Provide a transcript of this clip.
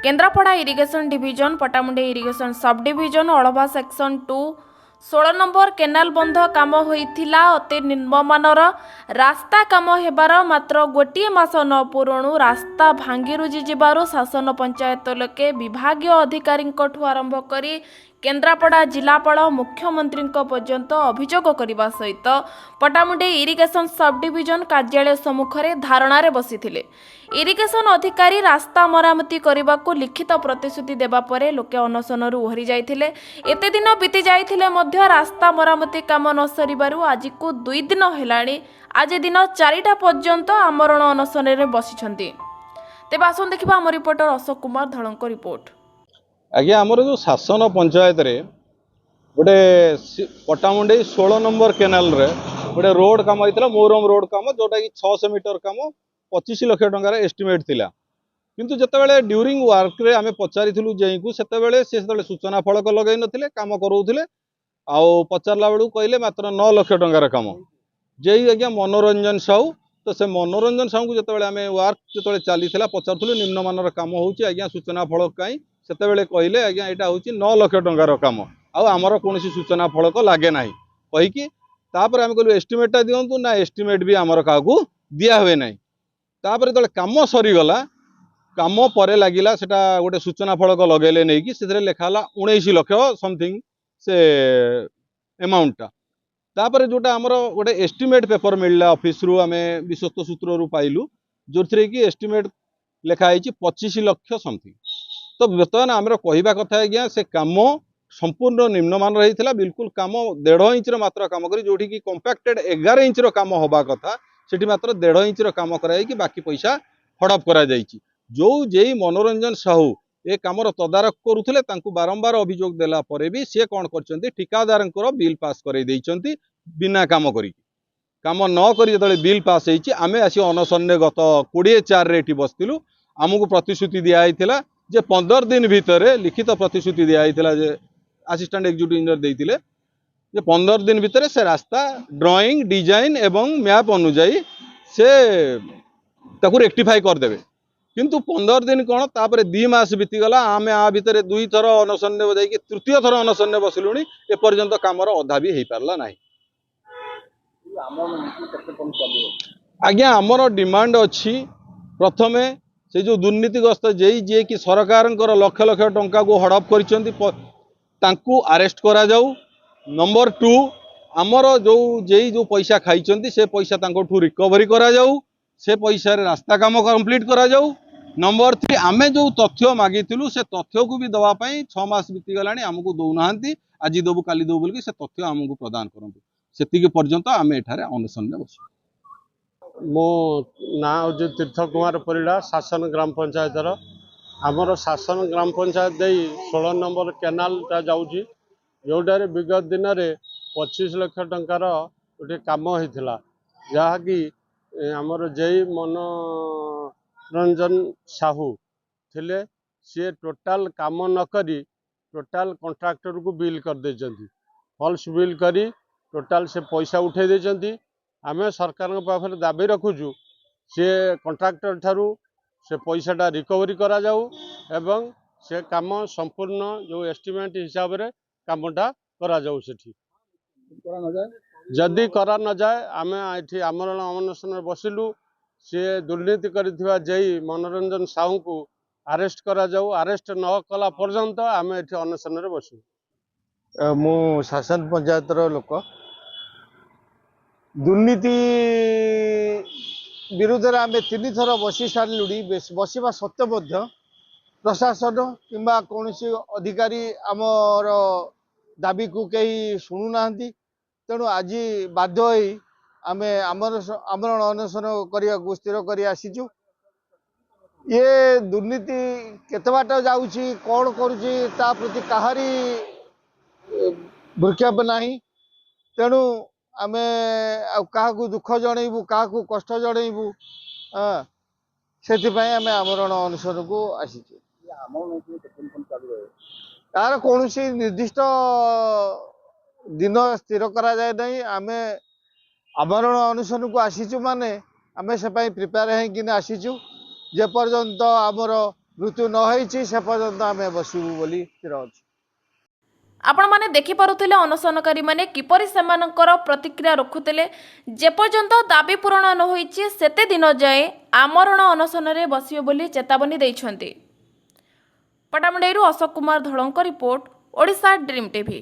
Kendrapara irrigation division Pattamundai irrigation sub division अळभा section 2 16 number canal बंध काम होइथिला। अति निम्नमानर रास्ता काम हेबार मात्र गोटे मास न पूरणु रास्ता भांगी रुजी जिबारु शासन पंचायत लोके विभागीय अधिकारी आरंभ करी केन्द्रापड़ा जिलापाल मुख्यमंत्री पर्यंत अभियोग करने सहित पटामुंडे इरिगेशन सब डिविजन कार्यालय सम्मुखें धारणार बसिथिले। इरिगेशन अधिकारी रास्ता मरामती करने को लिखित प्रतिश्रुति देवा परे लोके अनशनरू ओहरी जाइथिले। एते दिन बीती जाइथिले मध्य रास्ता मरामती काम न सरिबारु आज को 2 दिन हेलाणी आज दिन 4टा पर्यंत आमरण अनशन रे बसिछंती। तेबे आसन देखिबा हम रिपोर्टर अशोक कुमार धळंक रिपोर्ट। आज्ञा आमर जो शासन पंचायत रे गोटे पटामुंडे 16 नंबर केनाल रे गोटे रोड काम होता मोरम रोड काम जोटा कि 600 मीटर काम 25 लाख टंकार एस्टिमेट थिला। किंतु जितेबाला ड्यूरिंग वर्क रे आमे पचारिथिलु जेई को सेतेबेले से सूचना फलक लगे नथिले काम करोउथिले आउ पचारला बेलू कहले मात्र 9 लाख टंकार काम जेई आज्ञा मनोरंजन साहू। तो से मनोरंजन साहू को जितेबाला आमे वर्क जितेबाला चलीथिला पचारथुलु निम्नमानर काम होउची आज्ञा सूचना फलक काई सेतेबेले कहले आज्ञा एटा होउची 9 लाख टंकार काम आउ आमर कोनोसी सूचना फलक लागे नाही कहिकी तापर आमे कहलु एस्टिमेटटा दियंतु ना एस्टिमेट भी आमर काकू दिया हुए नाही। तापर तले काम सरीगला काम परे लागिला सेटा गोटे सूचना फलक लगेले नहीं कि से लेखाला 19 लाख समथिंग से अमाउंटटा। तापर जोटा आमर गोटे एस्टिमेट पेपर मिलला ऑफिस रु आमे विश्वस्त सूत्र रु पाइलु जो कि एस्टिमेट लेखाई 25 लाख समथिंग। तो बर्तमान आमर कहवा कथा आज्ञा से काम संपूर्ण निम्नमान रही बिल्कुल काम 1.5 इंच मात्र काम करी जोठी कि कंपैक्टेड 11 इंच काम होबा कथा सेठी मात्र 1.5 इंच काम कराई कि बाकी पैसा हड़प करा जायछि। जो जेई मनोरंजन साहू ए कामर तदारक करुथिले तांकु बारंबार अभियोग देला परे भी से कोन करचंती ठिकादारंकर बिल पास करे दैचंती बिना काम करी काम न करी जतले बिल पास हेछि आमे आसी अनशन्ने गत 24/4 रे एठी बसतिलु। आमको प्रतिश्रुति दिया हैथिला जे 15 दिन भितर लिखित प्रतिश्रुति दिया हैथिला जे असिस्टेंट एग्जीक्यूटिव इंजीनियर देइतिले जे 15 दिन भितर से रास्ता ड्राइंग डिजाइन एवं मैप अनुसार से ताकू रेक्टिफाई कर देबे। किंतु 15 दिन कौन तापर 2 मास बीतीगला आमे आ भितर 2 थर अनशन जाइए तृतीय थर अनशन बसिलुणी एपर्यंत कामर अधा भी हो पारला नाही। आज्ञा आमर डिमांड अच्छी प्रथमे से जो दुर्नीतिग्रस्त जे कि सरकार लक्ष लक्ष टंका को हड़प कर अरेस्ट करा जाऊ। नंबर 2 आमर जो पैसा खाई से पैसा रिकवरी करा जाऊ से पैसा रास्ता काम कंप्लीट करा जाऊ। नंबर 3 आमे जो तथ्य मागिथिलु से तथ्य को भी दवापाई 6 मास बीतीगला आमको दौना आज देवु काली देवु बोल से तथ्य आमको प्रदान करूँ से पर्यंत आम एठारे अनशन बस। मो ना हूँ तीर्थ कुमार परिड़ा शासन ग्राम पंचायत आमर शासन ग्राम पंचायत दे 16 नंबर केनालटा जाऊँगी जोटार विगत दिन में 25 लाख टंकार गोटे कम होता जहाँकि आमर जेई मनोरंजन साहू थिले सी टोटाल काम न करी टोटाल कॉन्ट्रैक्टर को बिल कर देचंती फॉल्स बिल करी टोटाल से पैसा उठे देचंती। आमे सरकार पाखरे दाबी रखुचु से कॉन्ट्रैक्टर ठारू से पैसाटा रिकवरी करा जाऊ एवं से काम संपूर्ण जो एस्टिमेट हिसाब रे कामटा करा जाऊ। सेठी जदि करा न जाए आमे एठी आमरण अनशन बसिलु से दुर्नीति करिथिबा जेई मनोरंजन साहू को अरेस्ट करा जाऊ। अरेस्ट न कला पर्यंत आमे एठी अनशन रे बसु। मु शासन पंचायत लोक दुर्नीति विरुद्ध में आम 3 थर बसी सारे बसवा सत्य प्रशासन किंबा कौन अधिकारी आमर दाबी को कहीं शुणुना तेणु आज बाध्य आम आमरण अनशन करने को स्थिर कर आसीचु। ये दुर्नीति केते बाट जाउची कौन करुची ता प्रति कहारी भ्रूक्षेप नहीं। तेणु आमे क्या दुख जनइबू क्या कष्ट जनइबू से आमरण अनशन को आसीचु। यार कौन निर्दिष्ट दिन स्थिर करा जाए नहीं आमे आमरण अनशन को आसीचु माने आमे से प्रिपेयर है कि आसीचु जे पर्यंत आमर ମୃତ୍ୟୁ ନ ହେଇଛି ସେ ପର୍ଯ୍ୟନ୍ତ ଆମେ ବସିବୁ ବୋଲି ସ୍ଥିର ଅଛୁ। ଆପଣମାନେ ଦେଖିପାରୁଥିଲେ ଅନଶନକାରୀ ମାନେ କିପରି ସେମାନଙ୍କର ପ୍ରତିକ୍ରିୟା ରଖୁଥିଲେ। ଯେପର୍ଯ୍ୟନ୍ତ ଦାବି ପୂରଣ ନ ହୋଇଛି ସେତେ ଦିନ ଯାଏଁ ଆମରଣ ଅନଶନରେ ବସିବେ ବୋଲି ଚେତାବନୀ ଦେଇଛନ୍ତି। ପଟ୍ଟାମୁଣ୍ଡାଇରୁ ଅଶୋକ କୁମାର ଧଳଙ୍କ ରିପୋର୍ଟ, ଓଡ଼ିଶା ଡ୍ରିମ୍ ଟିଭି।